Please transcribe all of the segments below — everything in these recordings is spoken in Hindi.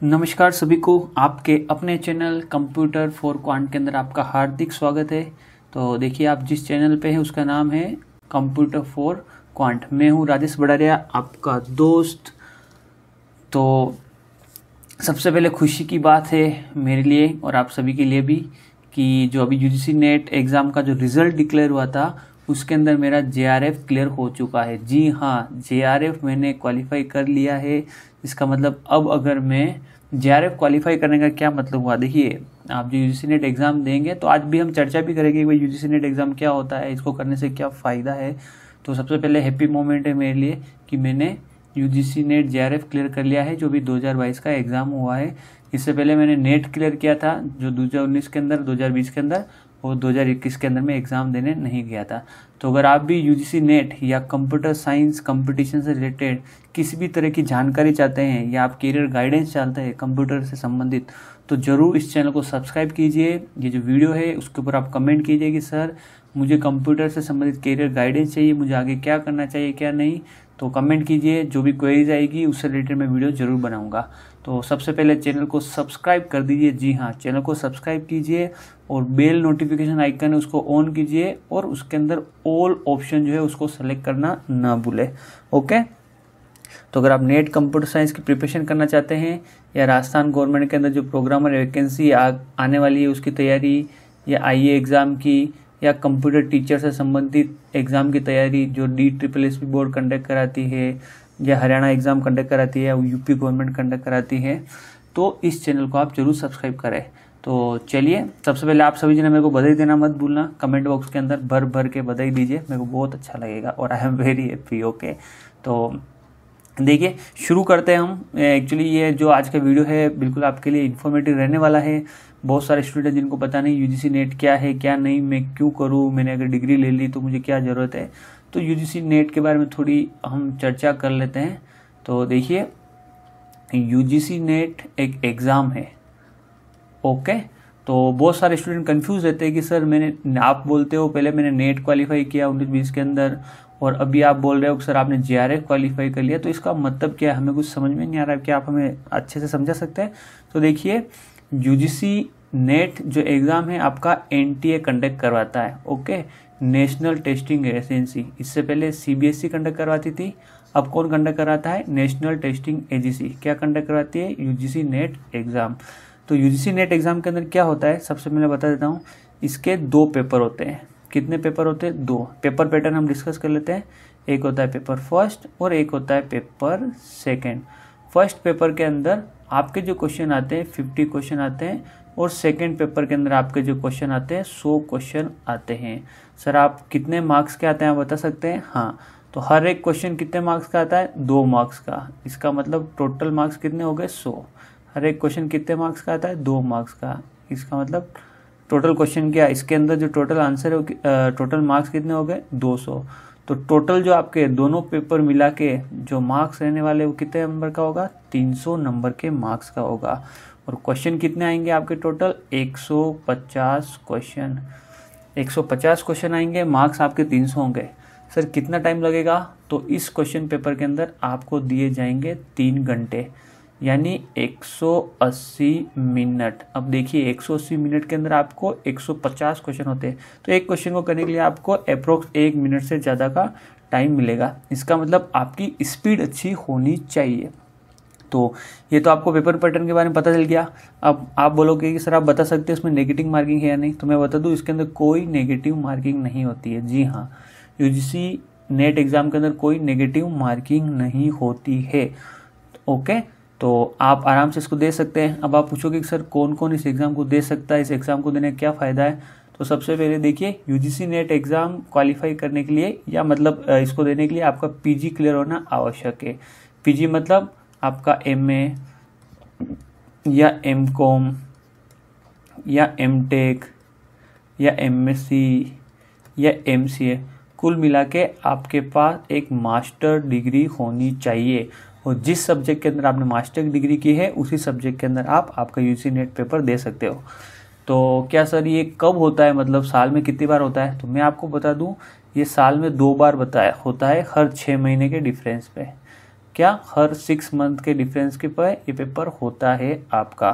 नमस्कार सभी को, आपके अपने चैनल कंप्यूटर फॉर क्वांट के अंदर आपका हार्दिक स्वागत है। तो देखिए, आप जिस चैनल पे हैं उसका नाम है कंप्यूटर फॉर क्वांट। मैं हूँ राजेश बड़ारिया, आपका दोस्त। तो सबसे पहले खुशी की बात है मेरे लिए और आप सभी के लिए भी कि जो अभी यूजीसी नेट एग्ज़ाम का जो रिज़ल्ट डिक्लेयर हुआ था उसके अंदर मेरा जेआरएफ क्लियर हो चुका है। जी हाँ, जेआरएफ मैंने क्वालिफाई कर लिया है। इसका मतलब अब अगर मैं जेआरएफ क्वालिफाई करने का क्या मतलब हुआ, देखिए आप जो यूजीसी नेट एग्ज़ाम देंगे तो आज भी हम चर्चा भी करेंगे कि भाई यूजीसी नेट एग्ज़ाम क्या होता है, इसको करने से क्या फ़ायदा है। तो सबसे पहले हैप्पी मोमेंट है मेरे लिए कि मैंने यूजीसी नेट जेआरएफ क्लियर कर लिया है, जो भी 2022 का एग्ज़ाम हुआ है। इससे पहले मैंने नेट क्लियर किया था जो 2019 के अंदर, 2020 के अंदर और 2021 के अंदर मैं एग्ज़ाम देने नहीं गया था। तो अगर आप भी यूजीसी नेट या कंप्यूटर साइंस कंपटीशन से रिलेटेड किसी भी तरह की जानकारी चाहते हैं या आप करियर गाइडेंस चाहते हैं कंप्यूटर से संबंधित, तो ज़रूर इस चैनल को सब्सक्राइब कीजिए। ये जो वीडियो है उसके ऊपर आप कमेंट कीजिए कि सर मुझे कंप्यूटर से संबंधित करियर गाइडेंस चाहिए, मुझे आगे क्या करना चाहिए क्या नहीं। तो कमेंट कीजिए, जो भी क्वेरीज आएगी उससे रिलेटेड मैं वीडियो ज़रूर बनाऊंगा। तो सबसे पहले चैनल को सब्सक्राइब कर दीजिए। जी हाँ, चैनल को सब्सक्राइब कीजिए और बेल नोटिफिकेशन आइकन है उसको ऑन कीजिए और उसके अंदर ऑल ऑप्शन जो है उसको सेलेक्ट करना ना भूले। ओके, तो अगर आप नेट कंप्यूटर साइंस की प्रिपरेशन करना चाहते हैं या राजस्थान गवर्नमेंट के अंदर जो प्रोग्रामर वैकेंसी आने वाली है उसकी तैयारी, या आईए एग्ज़ाम की, या कंप्यूटर टीचर से संबंधित एग्ज़ाम की तैयारी जो DSSB बोर्ड कंडक्ट कराती है, या हरियाणा एग्ज़ाम कंडक्ट कराती है, या यूपी गवर्नमेंट कंडक्ट कराती है, तो इस चैनल को आप जरूर सब्सक्राइब करें। तो चलिए, सबसे पहले आप सभी जने मेरे को बधाई देना मत भूलना, कमेंट बॉक्स के अंदर भर भर के बधाई दीजिए, मेरे को बहुत अच्छा लगेगा और I am very happy. Okay, तो देखिए शुरू करते हैं हम। एक्चुअली ये जो आज का वीडियो है बिल्कुल आपके लिए इन्फॉर्मेटिव रहने वाला है। बहुत सारे स्टूडेंट जिनको पता नहीं यूजीसी नेट क्या है क्या नहीं, मैं क्यों करूँ, मैंने अगर डिग्री ले ली तो मुझे क्या ज़रूरत है। तो यूजीसी नेट के बारे में थोड़ी हम चर्चा कर लेते हैं। तो देखिए, यूजीसी नेट एक एग्ज़ाम है। ओके, तो बहुत सारे स्टूडेंट कंफ्यूज रहते हैं कि सर मैंने, आप बोलते हो पहले मैंने नेट क्वालिफाई किया 19-20 के अंदर और अभी आप बोल रहे हो कि सर आपने जेआरएफ क्वालिफाई कर लिया, तो इसका मतलब क्या है, हमें कुछ समझ में नहीं आ रहा है। क्या आप हमें अच्छे से समझा सकते हैं? तो देखिए, यूजीसी नेट जो एग्ज़ाम है आपका एनटीए कंडक्ट करवाता है। Okay, national testing agency. इससे पहले सीबीएसई कंडक्ट करवाती थी, अब कौन कंडक्ट कराता है? National testing agency. क्या कंडक्ट करवाती है? UGC net exam. तो यूजीसी नेट एग्ज़ाम के अंदर क्या होता है, सबसे पहले बता देता हूँ। इसके 2 पेपर होते हैं। कितने पेपर होते हैं? 2 पेपर पैटर्न हम डिस्कस कर लेते हैं। एक होता है पेपर फर्स्ट और एक होता है पेपर सेकंड। फर्स्ट पेपर के अंदर आपके जो क्वेश्चन आते हैं 50 क्वेश्चन आते हैं और सेकंड पेपर के अंदर आपके जो क्वेश्चन आते हैं 100 क्वेश्चन आते हैं। सर आप कितने मार्क्स के आते हैं आप बता सकते हैं? हाँ, तो हर एक क्वेश्चन कितने मार्क्स का आता है? 2 मार्क्स का। इसका मतलब टोटल मार्क्स कितने हो गए? 100। हर एक क्वेश्चन कितने मार्क्स का आता है? 2 मार्क्स का। इसका मतलब टोटल क्वेश्चन क्या, इसके अंदर जो टोटल आंसर है टोटल मार्क्स कितने हो गए? 200। तो टोटल जो आपके दोनों पेपर मिला के जो मार्क्स रहने वाले वो कितने नंबर का होगा? 300 नंबर के मार्क्स का होगा। और क्वेश्चन कितने आएंगे आपके? Total 150 question. 150 क्वेश्चन आएंगे, मार्क्स आपके 300 होंगे। सर कितना टाइम लगेगा? तो इस क्वेश्चन पेपर के अंदर आपको दिए जाएंगे 3 घंटे, यानी 180 मिनट। अब देखिए 180 मिनट के अंदर आपको 150 क्वेश्चन होते हैं, तो एक क्वेश्चन को करने के लिए आपको अप्रोक्स 1 मिनट से ज़्यादा का टाइम मिलेगा। इसका मतलब आपकी स्पीड अच्छी होनी चाहिए। तो ये तो आपको पेपर पैटर्न के बारे में पता चल गया। अब आप बोलोगे कि सर आप बता सकते हैं इसमें नेगेटिव मार्किंग है या नहीं, तो मैं बता दूं इसके अंदर कोई नेगेटिव मार्किंग नहीं होती है। जी हाँ, यूजीसी नेट एग्ज़ाम के अंदर कोई नेगेटिव मार्किंग नहीं होती है। ओके, तो आप आराम से इसको दे सकते हैं। अब आप पूछोगे कि सर कौन कौन इस एग्ज़ाम को दे सकता है, इस एग्ज़ाम को देने का क्या फ़ायदा है? तो सबसे पहले देखिए, यूजीसी नेट एग्ज़ाम क्वालिफाई करने के लिए या मतलब इसको देने के लिए आपका पीजी क्लियर होना आवश्यक है। पीजी मतलब आपका एमए या एमकॉम या एमटेक या एमएससी या एमसीए, कुल मिला के आपके पास एक मास्टर डिग्री होनी चाहिए। और जिस सब्जेक्ट के अंदर आपने मास्टर डिग्री की है उसी सब्जेक्ट के अंदर आप आपका यूजीसी नेट पेपर दे सकते हो। तो क्या सर ये कब होता है, मतलब साल में कितनी बार होता है? तो मैं आपको बता दूं, ये साल में 2 बार होता है, हर 6 महीने के डिफरेंस पे। क्या हर 6 मंथ के डिफरेंस के पर ये पेपर होता है आपका।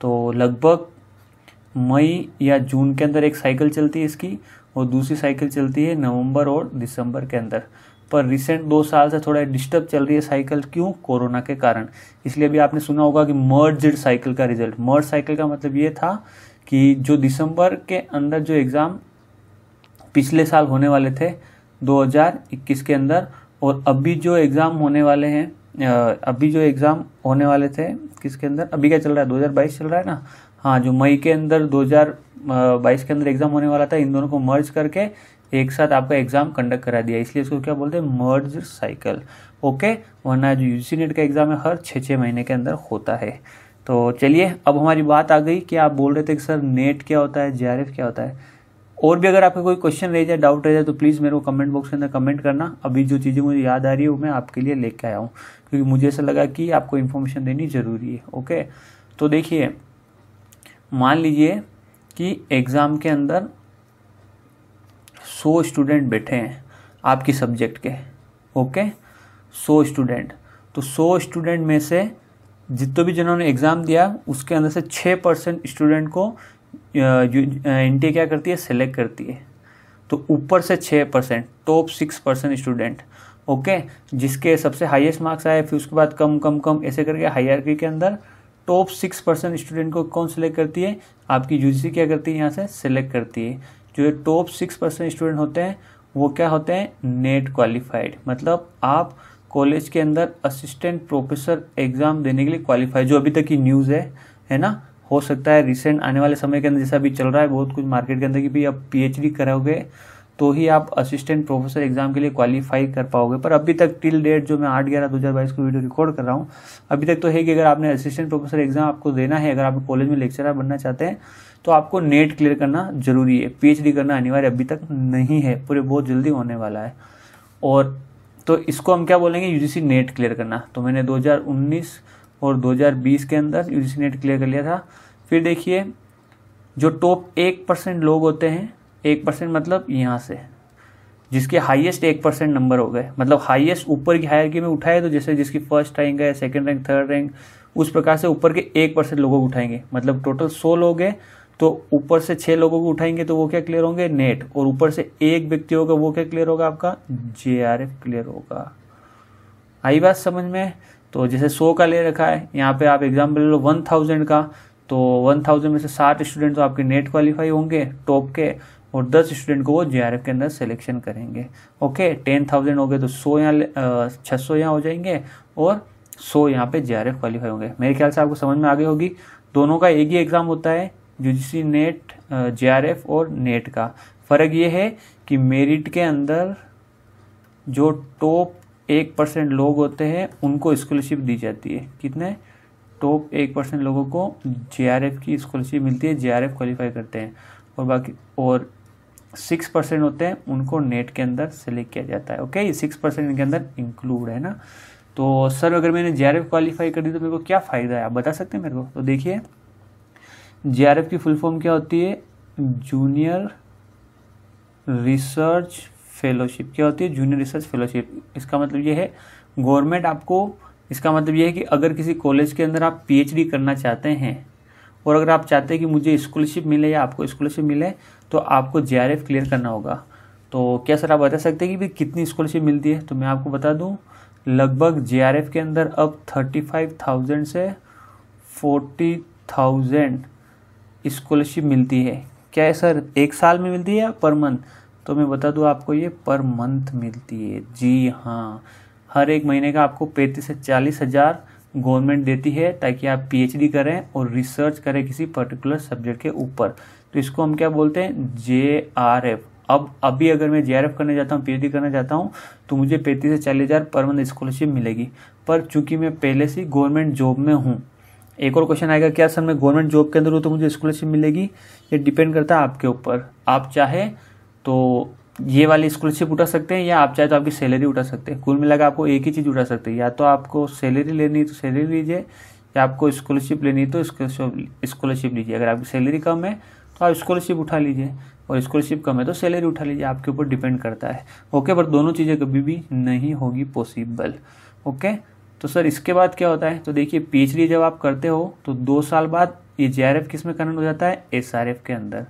तो लगभग मई या जून के अंदर एक साइकिल चलती है इसकी, और दूसरी साइकिल चलती है नवंबर और दिसंबर के अंदर। पर रिसेंट 2 साल से थोड़ा डिस्टर्ब चल रही है साइकिल, क्यों? कोरोना के कारण। इसलिए अभी आपने सुना होगा कि मर्ज्ड साइकिल का रिजल्ट। मर्ज साइकिल का मतलब ये था कि जो दिसंबर के अंदर जो एग्ज़ाम पिछले साल होने वाले थे 2021 के अंदर, और अभी जो एग्ज़ाम होने वाले हैं, अभी जो एग्ज़ाम होने वाले थे किसके अंदर, अभी क्या चल रहा है 2022 चल रहा है ना, हाँ, जो मई के अंदर 2022 के अंदर एग्ज़ाम होने वाला था, इन दोनों को मर्ज करके एक साथ आपका एग्ज़ाम कंडक्ट करा दिया, इसलिए इसको क्या बोलते हैं? मर्ज साइकिल। ओके, वरना जो यूजीसी नेट का एग्ज़ाम है हर 6 महीने के अंदर होता है। तो चलिए, अब हमारी बात आ गई कि आप बोल रहे थे कि सर नेट क्या होता है, जेआरएफ क्या होता है। और भी अगर आपका कोई क्वेश्चन रह जाए, डाउट रह जाए, तो प्लीज़ मेरे को कमेंट बॉक्स के अंदर कमेंट करना। अभी जो चीज़ें मुझे याद आ रही है वो मैं आपके लिए लेके आया हूँ, क्योंकि मुझे ऐसा लगा कि आपको इन्फॉर्मेशन देनी ज़रूरी है। ओके, तो देखिए, मान लीजिए कि एग्ज़ाम के अंदर 100 स्टूडेंट बैठे हैं आपकी सब्जेक्ट के। ओके, 100 स्टूडेंट, तो 100 स्टूडेंट में से जितने भी जिन्होंने एग्ज़ाम दिया उसके अंदर से 6% स्टूडेंट को एनटीए क्या करती है? सेलेक्ट करती है। तो ऊपर से 6%, टॉप 6% स्टूडेंट। ओके, जिसके सबसे हाईएस्ट मार्क्स आए, फिर उसके बाद कम कम कम ऐसे करके हायरार्की के अंदर टॉप 6% स्टूडेंट को कौन सेलेक्ट करती है? आपकी यूजीसी क्या करती है? यहाँ से सेलेक्ट करती है। जो ये टॉप 6% स्टूडेंट होते हैं वो क्या होते हैं? Net qualified. मतलब आप कॉलेज के अंदर असिस्टेंट प्रोफेसर एग्जाम देने के लिए क्वालिफाइड, जो अभी तक की न्यूज़ है ना। हो सकता है रिसेंट आने वाले समय के अंदर, जैसा अभी चल रहा है बहुत कुछ मार्केट के अंदर, कि भाई आप पीएचडी करोगे तो ही आप असिस्टेंट प्रोफेसर एग्जाम के लिए क्वालिफाई कर पाओगे। पर अभी तक टिल डेट, जो मैं 8/11/2022 को वीडियो रिकॉर्ड कर रहा हूँ, अभी तक तो है कि अगर आपने असिस्टेंट प्रोफेसर एग्जाम आपको देना है, अगर आप कॉलेज में लेक्चरर बनना चाहते हैं, तो आपको नेट क्लियर करना जरूरी है। पीएचडी करना अनिवार्य अभी तक नहीं है, पूरे बहुत जल्दी होने वाला है। और तो इसको हम क्या बोलेंगे? यूजीसी नेट क्लियर करना। तो मैंने 2019 और 2020 के अंदर यूजीसी नेट क्लियर कर लिया था। फिर देखिए, जो टॉप 1% लोग होते हैं, 1% मतलब यहाँ से जिसके हाईएस्ट 1% नंबर हो गए, मतलब हाईएस्ट ऊपर की हायरार्की में उठाए, तो जैसे जिसकी फर्स्ट रैंक है, सेकंड रैंक, थर्ड रैंक, उस प्रकार से ऊपर के 1% लोगों को उठाएंगे। मतलब टोटल 100 लोग हैं, तो ऊपर से 6 लोगों को उठाएंगे तो वो क्या क्लियर होंगे? नेट। और ऊपर से एक व्यक्ति होगा, वो क्या क्लियर होगा? आपका जेआरएफ क्लियर होगा। आई बात समझ में? तो जैसे 100 का ले रखा है, यहाँ पे आप एग्जाम्पल ले लो 1000 का, तो 1000 में से 60 स्टूडेंट तो आपके नेट क्वालिफाई होंगे टॉप के, और 10 स्टूडेंट को वो जेआरएफ के अंदर सिलेक्शन करेंगे। ओके, 10,000 हो गए तो 100 यहाँ 600 यहाँ हो जाएंगे, और 100 यहाँ पे जेआरएफ क्वालिफाई होंगे। मेरे ख्याल से आपको समझ में आ गई होगी। दोनों का एक ही एग्जाम होता है, यूजीसी नेट, जेआरएफ और नेट का। फ़र्क ये है कि मेरिट के अंदर जो टॉप 1% लोग होते हैं उनको स्कॉलरशिप दी जाती है। कितने? टॉप 1% लोगों को जेआरएफ की स्कॉलरशिप मिलती है, जेआरएफ क्वालिफाई करते हैं। और बाकी 6% होते हैं, उनको नेट के अंदर सेलेक्ट किया जाता है। ओके, ये 6% इनके अंदर इंक्लूड है ना। तो सर, अगर मैंने जेआरएफ क्वालिफाई कर दी तो मेरे को क्या फ़ायदा है, आप बता सकते हैं मेरे को? तो देखिए, जेआरएफ की फुल फॉर्म क्या होती है? Junior research fellowship. क्या होती है? Junior research fellowship. इसका मतलब ये है, गवर्नमेंट आपको, इसका मतलब ये है कि अगर किसी कॉलेज के अंदर आप पीएचडी करना चाहते हैं, और अगर आप चाहते हैं कि मुझे स्कॉलरशिप मिले या आपको स्कॉलरशिप मिले, तो आपको जेआरएफ क्लियर करना होगा। तो क्या सर आप बता सकते हैं कि भाई कितनी स्कॉलरशिप मिलती है? तो मैं आपको बता दूं, लगभग जेआरएफ के अंदर अब 35,000 से 40,000 स्कॉलरशिप मिलती है। क्या है सर, एक साल में मिलती है या पर मंथ? तो मैं बता दूं आपको, ये पर मंथ मिलती है। जी हाँ, हर एक महीने का आपको 35 से 40 हज़ार गवर्नमेंट देती है, ताकि आप पीएचडी करें और रिसर्च करें किसी पर्टिकुलर सब्जेक्ट के ऊपर। तो इसको हम क्या बोलते हैं? जेआरएफ। अब अभी अगर मैं जेआरएफ करने जाता हूँ, पीएचडी करना चाहता हूँ, तो मुझे 35 से 40 हज़ार पर मंथ स्कॉलरशिप मिलेगी। पर चूंकि मैं पहले से गवर्नमेंट जॉब में हूँ, एक और क्वेश्चन आएगा, क्या सर मैं गवर्नमेंट जॉब के अंदर हूँ तो मुझे स्कॉलरशिप मिलेगी? ये डिपेंड करता है आपके ऊपर। आप चाहे तो ये वाली स्कॉलरशिप उठा सकते हैं, या आप चाहे तो आपकी सैलरी उठा सकते हैं। कुल मिलाकर आपको एक ही चीज़ उठा सकते हैं, या तो आपको सैलरी लेनी है तो सैलरी लीजिए, या आपको स्कॉलरशिप लेनी है तो स्कॉलरशिप लीजिए। अगर आपकी सैलरी कम है तो आप स्कॉलरशिप उठा लीजिए, और स्कॉलरशिप कम है तो सैलरी उठा लीजिए, आपके ऊपर डिपेंड करता है। ओके, पर दोनों चीज़ें कभी भी नहीं होगी पॉसिबल। ओके, तो सर इसके बाद क्या होता है, तो देखिए पीएचडी जब आप करते हो तो 2 साल बाद ये जेआरएफ किस में कन्वर्ट हो जाता है, एसआरएफ के अंदर।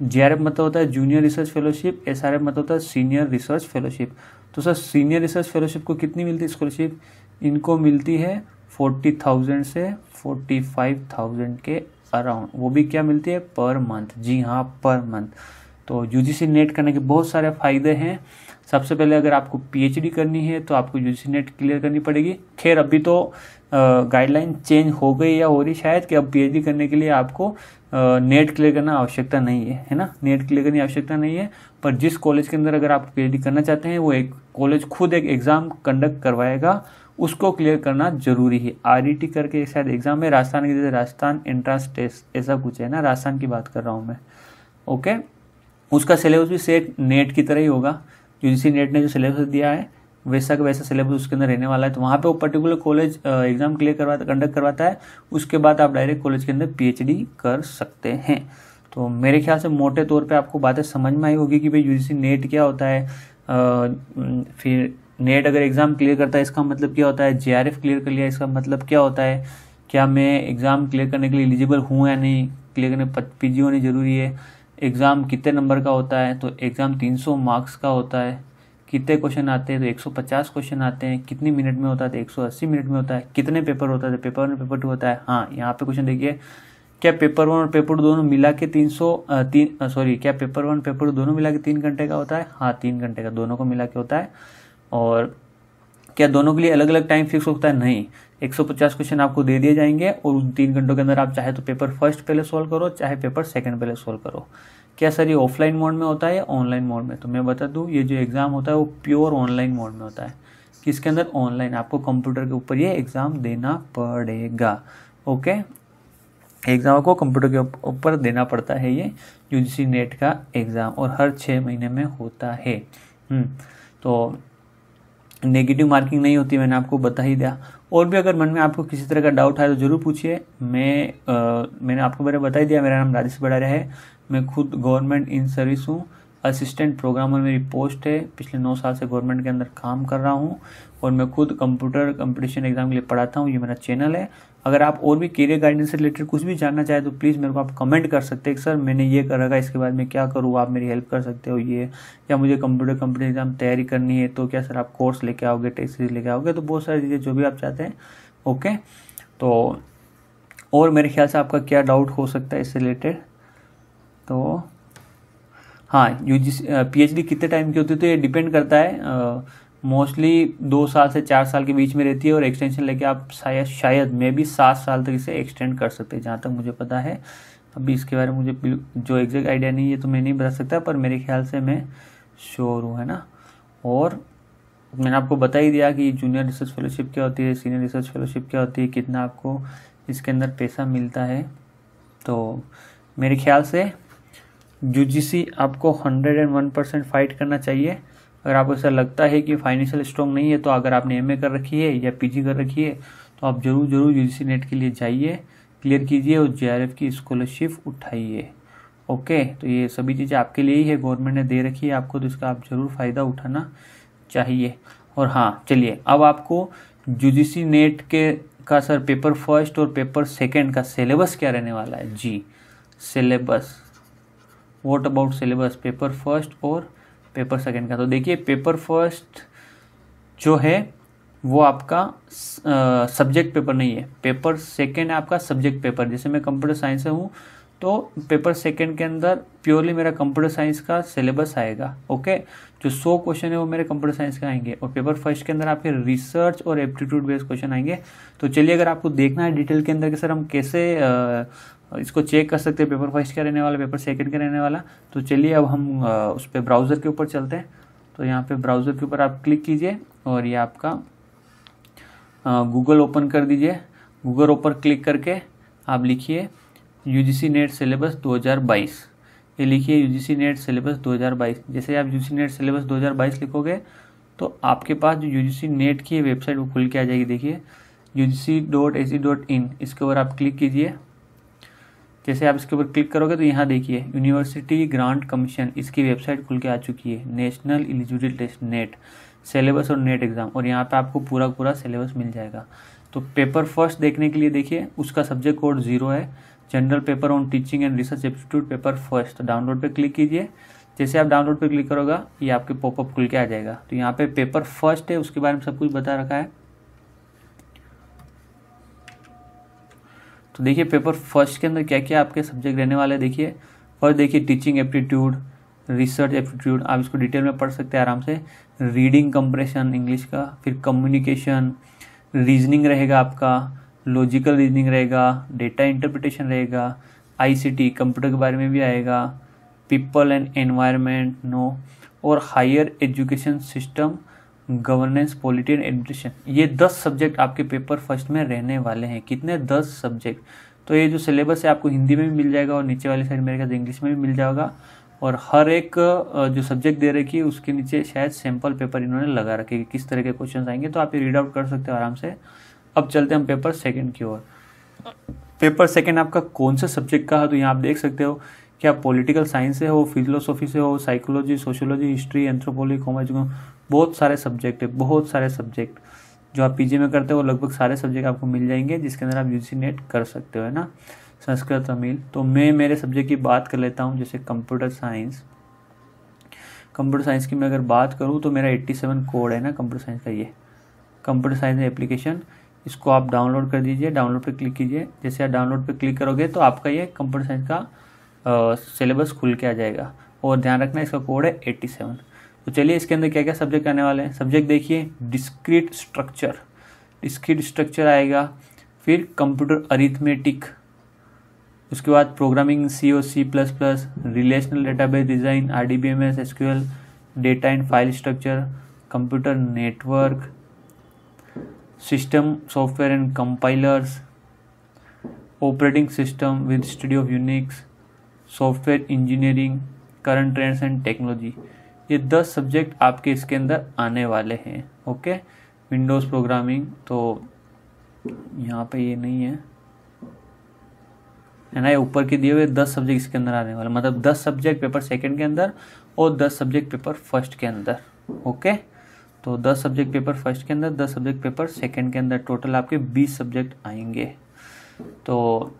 जेआरएफ मतलब होता है जूनियर रिसर्च फेलोशिप, एसआरएफ मतलब होता है सीनियर रिसर्च फेलोशिप। तो सर सीनियर रिसर्च फेलोशिप को कितनी मिलती है स्कॉलरशिप, इनको मिलती है 40,000 से 45,000 के अराउंड, वो भी क्या मिलती है, पर मंथ। जी हाँ, पर मंथ। तो यूजीसी नेट करने के बहुत सारे फायदे हैं। सबसे पहले अगर आपको पीएचडी करनी है तो आपको यूजीसी नेट क्लियर करनी पड़ेगी। खैर अभी तो गाइडलाइन चेंज हो गई या हो रही शायद, कि अब पीएचडी करने के लिए आपको नेट क्लियर करना आवश्यकता नहीं है ना, नेट क्लियर करने की आवश्यकता नहीं है। पर जिस कॉलेज के अंदर अगर आप पीएचडी करना चाहते हैं वो एक कॉलेज खुद एक एग्ज़ाम कंडक्ट करवाएगा, उसको क्लियर करना जरूरी है। आरईटी करके शायद एग्जाम है, राजस्थान की, जैसे राजस्थान एंट्रेंस टेस्ट ऐसा कुछ है ना, राजस्थान की बात कर रहा हूँ मैं। ओके, उसका सिलेबस भी सेट नेट की तरह ही होगा। यूजीसी नेट ने जो सिलेबस दिया है वैसा का वैसा सिलेबस उसके अंदर रहने वाला है। तो वहाँ पे वो पर्टिकुलर कॉलेज एग्जाम क्लियर करवाता, कंडक्ट करवाता है, उसके बाद आप डायरेक्ट कॉलेज के अंदर पीएचडी कर सकते हैं। तो मेरे ख्याल से मोटे तौर पे आपको बातें समझ में आई होगी कि भाई यूजीसी नेट क्या होता है, फिर नेट अगर एग्ज़ाम क्लियर करता है इसका मतलब क्या होता है, जेआरएफ क्लियर कर लिया इसका मतलब क्या होता है, क्या मैं एग्ज़ाम क्लियर करने के लिए एलिजिबल हूँ या नहीं, क्लियर करने पीजी होनी ज़रूरी है, एग्ज़ाम कितने नंबर का होता है, तो एग्ज़ाम 300 मार्क्स का होता है, कितने क्वेश्चन आते हैं, तो 150 क्वेश्चन आते हैं, कितनी मिनट में होता है, तो 180 मिनट में होता है, कितने पेपर होता है, तो पेपर 1 पेपर 2 होता है। हाँ, यहाँ पे क्वेश्चन देखिए, क्या पेपर 1 और पेपर 2 दोनों मिला के क्या पेपर 1 पेपर 2 दोनों मिला के 3 घंटे का होता है, हाँ 3 घंटे का दोनों को मिला के होता है। और क्या दोनों के लिए अलग अलग टाइम फिक्स होता है, नहीं, 150 क्वेश्चन आपको दे दिए जाएंगे और उन 3 घंटों के अंदर आप चाहे तो पेपर फर्स्ट पहले सोल्व करो, चाहे पेपर सेकंड पहले सोल्व करो। क्या सर ये ऑफलाइन मोड में होता है या ऑनलाइन मोड में, तो मैं बता दूं ये जो एग्ज़ाम होता है वो प्योर ऑनलाइन मोड में होता है। किसके अंदर, ऑनलाइन, आपको कंप्यूटर के ऊपर ये एग्ज़ाम देना पड़ेगा। ओके, एग्ज़ाम को कंप्यूटर के ऊपर देना पड़ता है ये यूजीसी नेट का एग्ज़ाम, और हर 6 महीने में होता है। तो नेगेटिव मार्किंग नहीं होती, मैंने आपको बता ही दिया। और भी अगर मन में आपको किसी तरह का डाउट है तो ज़रूर पूछिए। मैंने आपको बारे में बता ही दिया, मेरा नाम राजेश बड़ारिया है, मैं खुद गवर्नमेंट इन सर्विस हूँ, असिस्टेंट प्रोग्रामर मेरी पोस्ट है, पिछले 9 साल से गवर्नमेंट के अंदर काम कर रहा हूँ, और मैं खुद कंप्यूटर कंपटीशन एग्जाम के लिए पढ़ाता हूँ। ये मेरा चैनल है। अगर आप और भी करियर गाइडेंस से रिलेटेड कुछ भी जानना चाहें तो प्लीज़ मेरे को आप कमेंट कर सकते हैं कि सर मैंने ये कर रखा है, इसके बाद मैं क्या करूँ, आप मेरी हेल्प कर सकते हो ये, या मुझे कंप्यूटर कंपटीशन एग्जाम तैयारी करनी है तो क्या सर आप कोर्स लेके आओगे, टेस्ट सीरीज लेके आओगे, तो बहुत सारी चीज़ें जो भी आप चाहते हैं। ओके, तो और मेरे ख्याल से आपका क्या डाउट हो सकता है इससे रिलेटेड, तो हाँ, यूजीसी पीएचडी कितने टाइम की होती है, तो ये डिपेंड करता है, मोस्टली 2 साल से 4 साल के बीच में रहती है, और एक्सटेंशन लेके आप शायद मे भी 7 साल तक इसे एक्सटेंड कर सकते हैं, जहाँ तक मुझे पता है। अभी इसके बारे में मुझे जो एग्जैक्ट आइडिया नहीं है तो मैं नहीं बता सकता, पर मेरे ख्याल से मैं श्योर हूँ, है ना। और मैंने आपको बता ही दिया कि जूनियर रिसर्च फेलोशिप क्या होती है, सीनियर रिसर्च फेलोशिप क्या होती है, कितना आपको इसके अंदर पैसा मिलता है। तो मेरे ख्याल से यूजीसी आपको 101% फाइट करना चाहिए। अगर आपको ऐसा लगता है कि फाइनेंशियल स्ट्रॉन्ग नहीं है, तो अगर आपने एमए कर रखी है या पीजी कर रखी है तो आप जरूर यूजीसी नेट के लिए जाइए, क्लियर कीजिए और जेआरएफ की स्कॉलरशिप उठाइए। ओके, तो ये सभी चीज़ें आपके लिए ही है, गवर्नमेंट ने दे रखी है आपको, तो इसका आप जरूर फ़ायदा उठाना चाहिए। और हाँ चलिए, अब आपको यूजीसी नेट का सर पेपर फर्स्ट और पेपर सेकेंड का सिलेबस क्या रहने वाला है। जी, syllabus, what about syllabus paper first और पेपर सेकेंड का। तो देखिए, पेपर फर्स्ट जो है वो आपका सब्जेक्ट पेपर नहीं है, पेपर सेकेंड है आपका सब्जेक्ट पेपर। जैसे मैं कंप्यूटर साइंस से हूँ तो पेपर सेकेंड के अंदर प्योरली मेरा कंप्यूटर साइंस का सिलेबस आएगा। ओके, जो 100 क्वेश्चन है वो मेरे कंप्यूटर साइंस के आएंगे, और पेपर फर्स्ट के अंदर आपके रिसर्च और एप्टीट्यूड बेस्ड क्वेश्चन आएंगे। तो चलिए, अगर आपको देखना है डिटेल के अंदर कि सर हम कैसे इसको चेक कर सकते हैं, पेपर फर्स्ट क्या रहने वाला, पेपर सेकंड क्या रहने वाला, तो चलिए अब हम उस पर ब्राउज़र के ऊपर चलते हैं। तो यहाँ पे ब्राउज़र के ऊपर आप क्लिक कीजिए और ये आपका गूगल ओपन कर दीजिए। गूगल ऊपर क्लिक करके आप लिखिए यूजीसी नेट सिलेबस 2022, ये लिखिए यूजीसी नेट सिलेबस 2022। जैसे आप यूजीसी नेट सिलेबस 2022 लिखोगे तो आपके पास जो यूजीसी नेट की वेबसाइट वो खुल के आ जाएगी। देखिए ugc.ac.in, इसके ऊपर आप क्लिक कीजिए। जैसे आप इसके ऊपर क्लिक करोगे तो यहाँ देखिए यूनिवर्सिटी ग्रांट कमीशन, इसकी वेबसाइट खुल के आ चुकी है, national eligibility test NET. Syllabus और नेट एग्ज़ाम, और यहाँ पे आपको पूरा पूरा सिलेबस मिल जाएगा। तो पेपर फर्स्ट देखने के लिए देखिए, उसका सब्जेक्ट कोड 0 है, general paper on teaching and research aptitude paper first. Download पे क्लिक कीजिए। जैसे आप डाउनलोड पे क्लिक करोगा ये आपके पॉपअप खुल के आ जाएगा। तो यहाँ पे पेपर फर्स्ट है, उसके बारे में सब कुछ बता रखा है। तो देखिए पेपर फर्स्ट के अंदर क्या क्या आपके सब्जेक्ट रहने वाले हैं। देखिए फर्स्ट देखिए टीचिंग एप्टीट्यूड, रिसर्च एप्टीट्यूड, आप इसको डिटेल में पढ़ सकते हैं आराम से। रीडिंग कंप्रेशन इंग्लिश का, फिर कम्युनिकेशन, रीजनिंग रहेगा आपका, लॉजिकल रीजनिंग रहेगा, डेटा इंटरप्रिटेशन रहेगा, आईसीटी कंप्यूटर के बारे में भी आएगा, पीपल एंड एनवायरनमेंट नो, और higher education system, governance, polity and administration. ये 10 सब्जेक्ट आपके पेपर फर्स्ट में रहने वाले हैं। कितने? 10 सब्जेक्ट। तो ये जो सिलेबस है आपको हिंदी में भी मिल जाएगा और नीचे वाली साइड मेरे ख्याल से इंग्लिश में भी मिल जाएगा। और हर एक जो सब्जेक्ट दे रखी है उसके नीचे शायद सैम्पल पेपर इन्होंने लगा रखे कि किस तरह के क्वेश्चन आएंगे, तो आप ये रीड आउट कर सकते हो आराम से। अब चलते हैं हम पेपर सेकंड की ओर। पेपर सेकंड आपका कौन से सब्जेक्ट का है, तो यहाँ आप देख सकते हो कि आप पॉलिटिकल साइंस से हो, फिलोसॉफी से हो, psychology, sociology, history, anthropology, commerce, बहुत सारे सब्जेक्ट है, बहुत सारे सब्जेक्ट जो आप पीजी में करते हो लगभग सारे सब्जेक्ट आपको मिल जाएंगे, जिसके अंदर आप यूजी नेट कर सकते हो, है ना। संस्कृत, तमिल। तो मैं मेरे सब्जेक्ट की बात कर लेता हूँ, जैसे कंप्यूटर साइंस। कंप्यूटर साइंस की मैं अगर बात करूँ तो मेरा 87 कोड है ना कंप्यूटर साइंस का। ये कंप्यूटर साइंस एप्लीकेशन, इसको आप डाउनलोड कर दीजिए। डाउनलोड पे क्लिक कीजिए। जैसे आप डाउनलोड पे क्लिक करोगे तो आपका ये कंप्यूटर साइंस का सिलेबस खुल के आ जाएगा। और ध्यान रखना इसका कोड है 87। तो चलिए इसके अंदर क्या क्या सब्जेक्ट आने वाले हैं। सब्जेक्ट देखिए, डिस्क्रीट स्ट्रक्चर, डिस्क्रीट स्ट्रक्चर आएगा। फिर कंप्यूटर अरिथमेटिक, उसके बाद प्रोग्रामिंग सी और C++, relational database design, RDBMS, SQL, data and file structure, computer network, system software and compilers, operating system with study of Unix, software engineering, current trends and technology. ये 10 सब्जेक्ट आपके इसके अंदर आने वाले हैं। ओके, विंडोज़ प्रोग्रामिंग तो यहाँ पे ये नहीं है ना, ये ऊपर के दिए हुए 10 सब्जेक्ट इसके अंदर आने वाले, मतलब 10 सब्जेक्ट पेपर सेकंड के अंदर और 10 सब्जेक्ट पेपर फर्स्ट के अंदर। ओके, तो 10 सब्जेक्ट पेपर फर्स्ट के अंदर, 10 सब्जेक्ट पेपर सेकंड के अंदर, टोटल आपके 20 सब्जेक्ट आएंगे। तो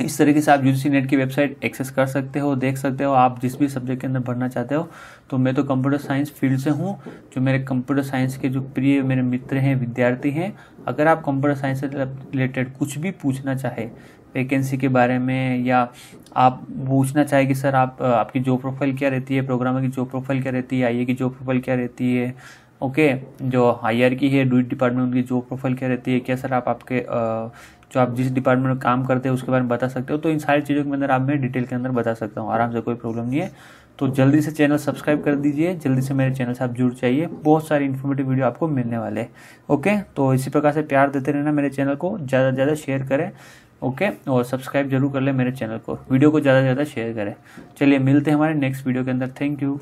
इस तरीके से आप यूजीसी नेट की वेबसाइट एक्सेस कर सकते हो, देख सकते हो आप जिस भी सब्जेक्ट के अंदर भरना चाहते हो। तो मैं तो कंप्यूटर साइंस फील्ड से हूँ, जो मेरे कंप्यूटर साइंस के जो प्रिय मेरे मित्र हैं, विद्यार्थी हैं, अगर आप कंप्यूटर साइंस से रिलेटेड कुछ भी पूछना चाहे वैकेंसी के बारे में, या आप पूछना चाहे कि सर आप आपकी जॉब प्रोफाइल क्या रहती है, प्रोग्रामर की जॉब प्रोफाइल क्या रहती है, आईए की जॉब प्रोफाइल क्या रहती है, ओके, जो हायर की है डूइट डिपार्टमेंट उनकी जॉब प्रोफाइल क्या रहती है, क्या सर आप आपके जो आप जिस डिपार्टमेंट में काम करते हैं उसके बारे में बता सकते हो। तो इन सारी चीज़ों के अंदर आप मैं डिटेल के अंदर बता सकता हूँ आराम से, कोई प्रॉब्लम नहीं है। तो जल्दी से चैनल सब्सक्राइब कर दीजिए, जल्दी से मेरे चैनल से आप जुड़ जाइए, बहुत सारी इन्फॉर्मेटिव वीडियो आपको मिलने वाले हैं। ओके, तो इसी प्रकार से प्यार देते रहना मेरे चैनल को, ज़्यादा से ज़्यादा शेयर करें। ओके, और सब्सक्राइब जरूर कर ले मेरे चैनल को, वीडियो को ज़्यादा से ज़्यादा शेयर करें। चलिए मिलते हैं हमारे नेक्स्ट वीडियो के अंदर। Thank you.